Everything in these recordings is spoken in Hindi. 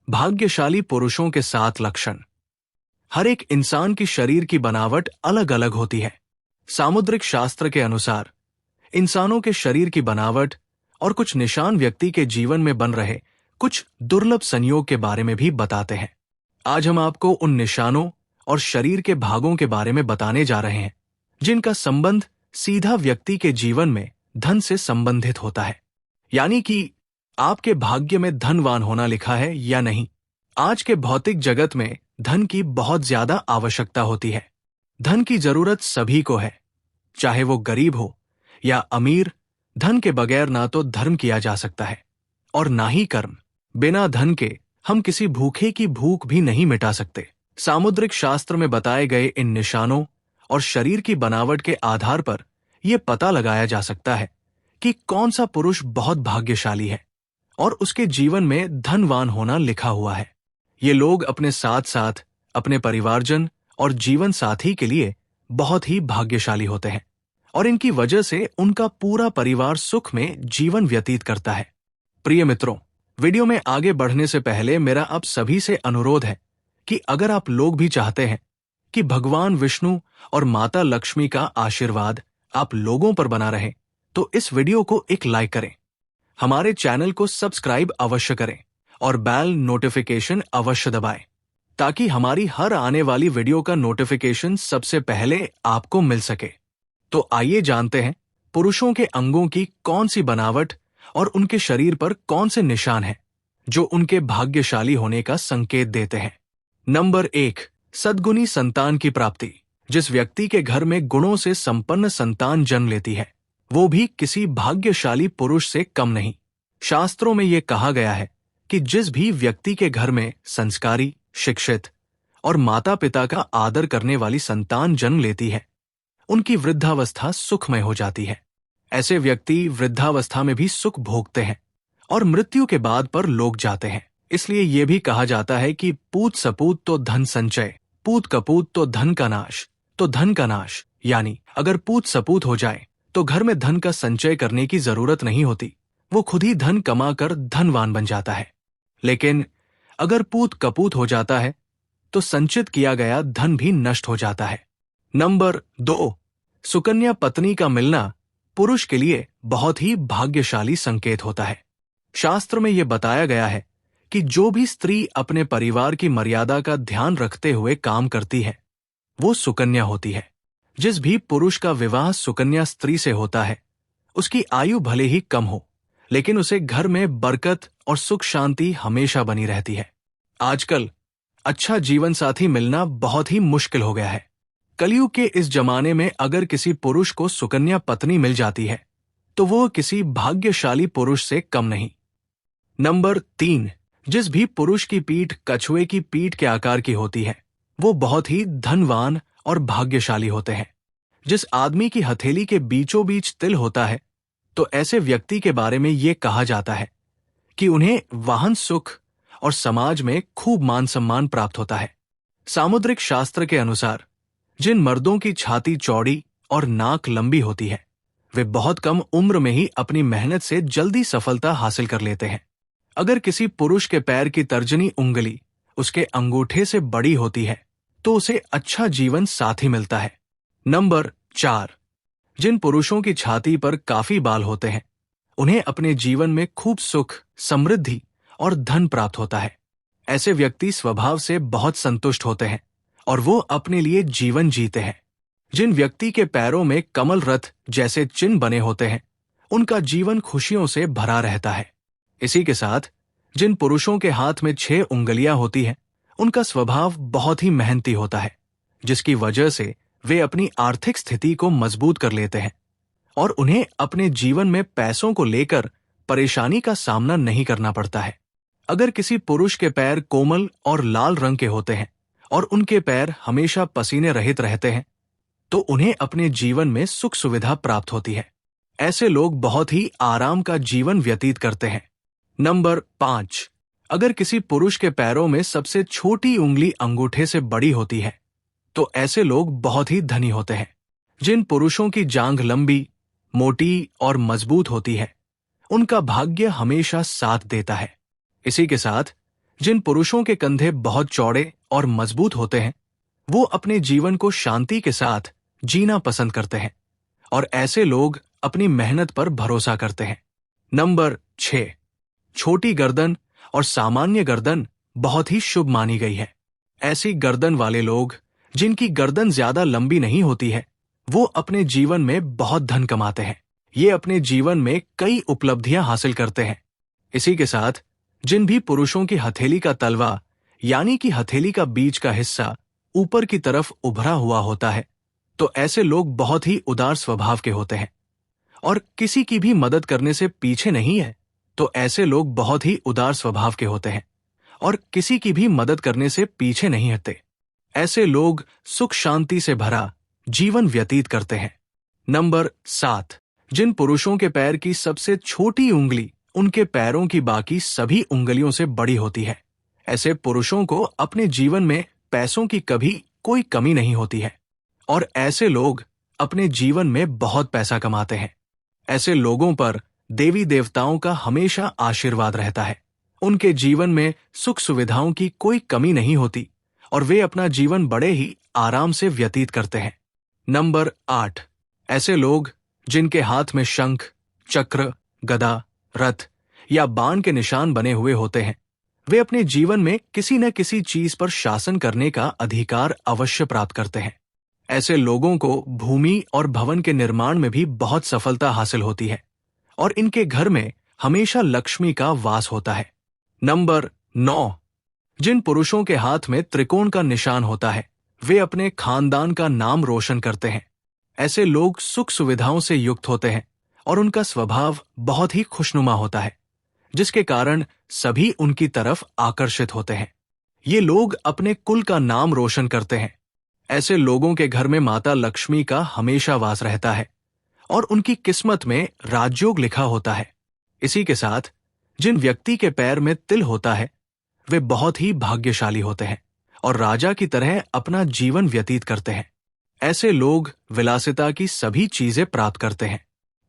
भाग्यशाली पुरुषों के 7 लक्षण। हर एक इंसान की शरीर की बनावट अलग अलग होती है। सामुद्रिक शास्त्र के अनुसार इंसानों के शरीर की बनावट और कुछ निशान व्यक्ति के जीवन में बन रहे कुछ दुर्लभ संयोग के बारे में भी बताते हैं। आज हम आपको उन निशानों और शरीर के भागों के बारे में बताने जा रहे हैं जिनका संबंध सीधा व्यक्ति के जीवन में धन से संबंधित होता है, यानी कि आपके भाग्य में धनवान होना लिखा है या नहीं। आज के भौतिक जगत में धन की बहुत ज्यादा आवश्यकता होती है। धन की जरूरत सभी को है, चाहे वो गरीब हो या अमीर। धन के बगैर ना तो धर्म किया जा सकता है और ना ही कर्म। बिना धन के हम किसी भूखे की भूख भी नहीं मिटा सकते। सामुद्रिक शास्त्र में बताए गए इन निशानों और शरीर की बनावट के आधार पर यह पता लगाया जा सकता है कि कौन सा पुरुष बहुत भाग्यशाली है और उसके जीवन में धनवान होना लिखा हुआ है। ये लोग अपने साथ साथ अपने परिवारजन और जीवन साथी के लिए बहुत ही भाग्यशाली होते हैं और इनकी वजह से उनका पूरा परिवार सुख में जीवन व्यतीत करता है। प्रिय मित्रों, वीडियो में आगे बढ़ने से पहले मेरा आप सभी से अनुरोध है कि अगर आप लोग भी चाहते हैं कि भगवान विष्णु और माता लक्ष्मी का आशीर्वाद आप लोगों पर बना रहे, तो इस वीडियो को एक लाइक करें, हमारे चैनल को सब्सक्राइब अवश्य करें और बेल नोटिफिकेशन अवश्य दबाएं ताकि हमारी हर आने वाली वीडियो का नोटिफिकेशन सबसे पहले आपको मिल सके। तो आइए जानते हैं पुरुषों के अंगों की कौन सी बनावट और उनके शरीर पर कौन से निशान हैं जो उनके भाग्यशाली होने का संकेत देते हैं। नंबर 1, सद्गुणी संतान की प्राप्ति। जिस व्यक्ति के घर में गुणों से संपन्न संतान जन्म लेती है वो भी किसी भाग्यशाली पुरुष से कम नहीं। शास्त्रों में यह कहा गया है कि जिस भी व्यक्ति के घर में संस्कारी, शिक्षित और माता पिता का आदर करने वाली संतान जन्म लेती है उनकी वृद्धावस्था सुखमय हो जाती है। ऐसे व्यक्ति वृद्धावस्था में भी सुख भोगते हैं और मृत्यु के बाद पर लोग जाते हैं। इसलिए यह भी कहा जाता है कि पूत सपूत तो धन संचय, पूत कपूत तो धन का नाश। तो धन का नाश यानी अगर पूत सपूत हो जाए तो घर में धन का संचय करने की जरूरत नहीं होती, वो खुद ही धन कमाकर धनवान बन जाता है। लेकिन अगर पूत कपूत हो जाता है तो संचित किया गया धन भी नष्ट हो जाता है। नंबर 2, सुकन्या पत्नी का मिलना पुरुष के लिए बहुत ही भाग्यशाली संकेत होता है। शास्त्र में यह बताया गया है कि जो भी स्त्री अपने परिवार की मर्यादा का ध्यान रखते हुए काम करती है वो सुकन्या होती है। जिस भी पुरुष का विवाह सुकन्या स्त्री से होता है उसकी आयु भले ही कम हो लेकिन उसे घर में बरकत और सुख शांति हमेशा बनी रहती है। आजकल अच्छा जीवन साथी मिलना बहुत ही मुश्किल हो गया है। कलयुग के इस जमाने में अगर किसी पुरुष को सुकन्या पत्नी मिल जाती है तो वो किसी भाग्यशाली पुरुष से कम नहीं। नंबर 3, जिस भी पुरुष की पीठ कछुए की पीठ के आकार की होती है वो बहुत ही धनवान और भाग्यशाली होते हैं। जिस आदमी की हथेली के बीचों बीच तिल होता है तो ऐसे व्यक्ति के बारे में यह कहा जाता है कि उन्हें वाहन सुख और समाज में खूब मान सम्मान प्राप्त होता है। सामुद्रिक शास्त्र के अनुसार जिन मर्दों की छाती चौड़ी और नाक लंबी होती है वे बहुत कम उम्र में ही अपनी मेहनत से जल्दी सफलता हासिल कर लेते हैं। अगर किसी पुरुष के पैर की तर्जनी उंगली उसके अंगूठे से बड़ी होती है तो उसे अच्छा जीवन साथी मिलता है। नंबर 4, जिन पुरुषों की छाती पर काफी बाल होते हैं उन्हें अपने जीवन में खूब सुख, समृद्धि और धन प्राप्त होता है। ऐसे व्यक्ति स्वभाव से बहुत संतुष्ट होते हैं और वो अपने लिए जीवन जीते हैं। जिन व्यक्ति के पैरों में कमल रथ जैसे चिन्ह बने होते हैं उनका जीवन खुशियों से भरा रहता है। इसी के साथ जिन पुरुषों के हाथ में 6 उंगलियां होती हैं उनका स्वभाव बहुत ही मेहनती होता है, जिसकी वजह से वे अपनी आर्थिक स्थिति को मजबूत कर लेते हैं और उन्हें अपने जीवन में पैसों को लेकर परेशानी का सामना नहीं करना पड़ता है। अगर किसी पुरुष के पैर कोमल और लाल रंग के होते हैं और उनके पैर हमेशा पसीने रहित रहते हैं तो उन्हें अपने जीवन में सुख सुविधा प्राप्त होती है। ऐसे लोग बहुत ही आराम का जीवन व्यतीत करते हैं। नंबर 5, अगर किसी पुरुष के पैरों में सबसे छोटी उंगली अंगूठे से बड़ी होती है तो ऐसे लोग बहुत ही धनी होते हैं। जिन पुरुषों की जांघ लंबी, मोटी और मजबूत होती है उनका भाग्य हमेशा साथ देता है। इसी के साथ जिन पुरुषों के कंधे बहुत चौड़े और मजबूत होते हैं वो अपने जीवन को शांति के साथ जीना पसंद करते हैं और ऐसे लोग अपनी मेहनत पर भरोसा करते हैं। नंबर 6, छोटी गर्दन और सामान्य गर्दन बहुत ही शुभ मानी गई है। ऐसी गर्दन वाले लोग जिनकी गर्दन ज्यादा लंबी नहीं होती है वो अपने जीवन में बहुत धन कमाते हैं। ये अपने जीवन में कई उपलब्धियां हासिल करते हैं। इसी के साथ जिन भी पुरुषों की हथेली का तलवा यानी कि हथेली का बीच का हिस्सा ऊपर की तरफ उभरा हुआ होता है तो ऐसे लोग बहुत ही उदार स्वभाव के होते हैं और किसी की भी मदद करने से पीछे नहीं है। तो ऐसे लोग बहुत ही उदार स्वभाव के होते हैं और किसी की भी मदद करने से पीछे नहीं हटते। ऐसे लोग सुख शांति से भरा जीवन व्यतीत करते हैं। नंबर 7, जिन पुरुषों के पैर की सबसे छोटी उंगली उनके पैरों की बाकी सभी उंगलियों से बड़ी होती है। ऐसे पुरुषों को अपने जीवन में पैसों की कभी कोई कमी नहीं होती है और ऐसे लोग अपने जीवन में बहुत पैसा कमाते हैं। ऐसे लोगों पर देवी देवताओं का हमेशा आशीर्वाद रहता है। उनके जीवन में सुख सुविधाओं की कोई कमी नहीं होती और वे अपना जीवन बड़े ही आराम से व्यतीत करते हैं। नंबर 8, ऐसे लोग जिनके हाथ में शंख, चक्र, गदा, रथ या बाण के निशान बने हुए होते हैं वे अपने जीवन में किसी न किसी चीज पर शासन करने का अधिकार अवश्य प्राप्त करते हैं। ऐसे लोगों को भूमि और भवन के निर्माण में भी बहुत सफलता हासिल होती है और इनके घर में हमेशा लक्ष्मी का वास होता है। नंबर 9, जिन पुरुषों के हाथ में त्रिकोण का निशान होता है वे अपने खानदान का नाम रोशन करते हैं। ऐसे लोग सुख सुविधाओं से युक्त होते हैं और उनका स्वभाव बहुत ही खुशनुमा होता है जिसके कारण सभी उनकी तरफ आकर्षित होते हैं। ये लोग अपने कुल का नाम रोशन करते हैं। ऐसे लोगों के घर में माता लक्ष्मी का हमेशा वास रहता है और उनकी किस्मत में राजयोग लिखा होता है। इसी के साथ जिन व्यक्ति के पैर में तिल होता है वे बहुत ही भाग्यशाली होते हैं और राजा की तरह अपना जीवन व्यतीत करते हैं। ऐसे लोग विलासिता की सभी चीजें प्राप्त करते हैं।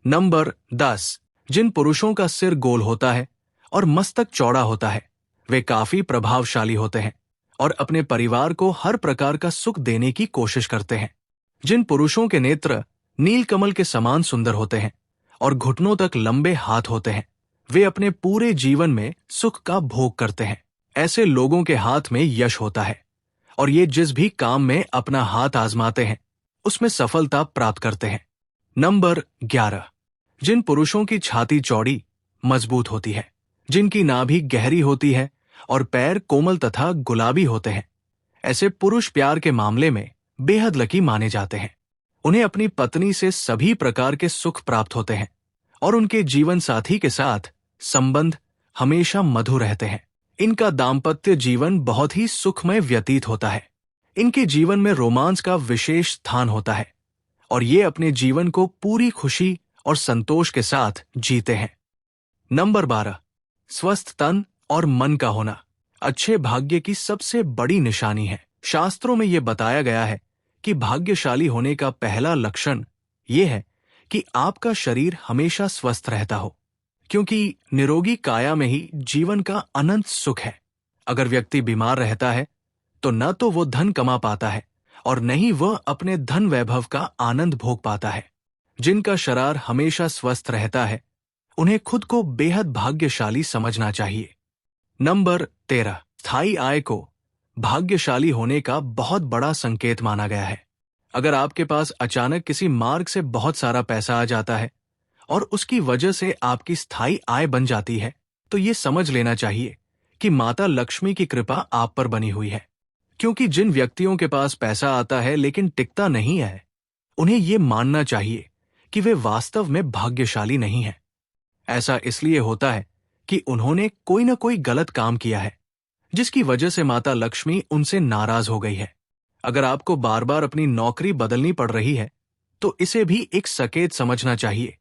नंबर 10, जिन पुरुषों का सिर गोल होता है और मस्तक चौड़ा होता है वे काफी प्रभावशाली होते हैं और अपने परिवार को हर प्रकार का सुख देने की कोशिश करते हैं। जिन पुरुषों के नेत्र नीलकमल के समान सुंदर होते हैं और घुटनों तक लंबे हाथ होते हैं वे अपने पूरे जीवन में सुख का भोग करते हैं। ऐसे लोगों के हाथ में यश होता है और ये जिस भी काम में अपना हाथ आजमाते हैं उसमें सफलता प्राप्त करते हैं। नंबर 11, जिन पुरुषों की छाती चौड़ी मजबूत होती है, जिनकी नाभि गहरी होती है और पैर कोमल तथा गुलाबी होते हैं, ऐसे पुरुष प्यार के मामले में बेहद लकी माने जाते हैं। उन्हें अपनी पत्नी से सभी प्रकार के सुख प्राप्त होते हैं और उनके जीवन साथी के साथ संबंध हमेशा मधुर रहते हैं। इनका दाम्पत्य जीवन बहुत ही सुखमय व्यतीत होता है। इनके जीवन में रोमांस का विशेष स्थान होता है और ये अपने जीवन को पूरी खुशी और संतोष के साथ जीते हैं। नंबर 12, स्वस्थ तन और मन का होना अच्छे भाग्य की सबसे बड़ी निशानी है। शास्त्रों में यह बताया गया है कि भाग्यशाली होने का पहला लक्षण यह है कि आपका शरीर हमेशा स्वस्थ रहता हो, क्योंकि निरोगी काया में ही जीवन का अनंत सुख है। अगर व्यक्ति बीमार रहता है तो न तो वो धन कमा पाता है और न ही वह अपने धन वैभव का आनंद भोग पाता है। जिनका शरीर हमेशा स्वस्थ रहता है उन्हें खुद को बेहद भाग्यशाली समझना चाहिए। नंबर 13, स्थायी आय को भाग्यशाली होने का बहुत बड़ा संकेत माना गया है। अगर आपके पास अचानक किसी मार्ग से बहुत सारा पैसा आ जाता है और उसकी वजह से आपकी स्थायी आय बन जाती है तो ये समझ लेना चाहिए कि माता लक्ष्मी की कृपा आप पर बनी हुई है। क्योंकि जिन व्यक्तियों के पास पैसा आता है लेकिन टिकता नहीं है उन्हें ये मानना चाहिए कि वे वास्तव में भाग्यशाली नहीं हैं। ऐसा इसलिए होता है कि उन्होंने कोई न कोई गलत काम किया है जिसकी वजह से माता लक्ष्मी उनसे नाराज हो गई है। अगर आपको बार बार अपनी नौकरी बदलनी पड़ रही है तो इसे भी एक संकेत समझना चाहिए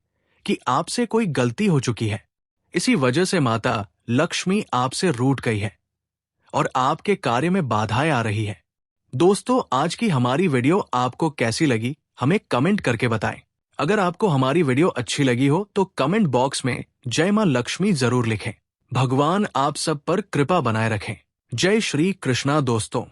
कि आपसे कोई गलती हो चुकी है। इसी वजह से माता लक्ष्मी आपसे रूठ गई है और आपके कार्य में बाधाएं आ रही है। दोस्तों, आज की हमारी वीडियो आपको कैसी लगी हमें कमेंट करके बताएं। अगर आपको हमारी वीडियो अच्छी लगी हो तो कमेंट बॉक्स में जय मां लक्ष्मी जरूर लिखें। भगवान आप सब पर कृपा बनाए रखें। जय श्री कृष्णा दोस्तों।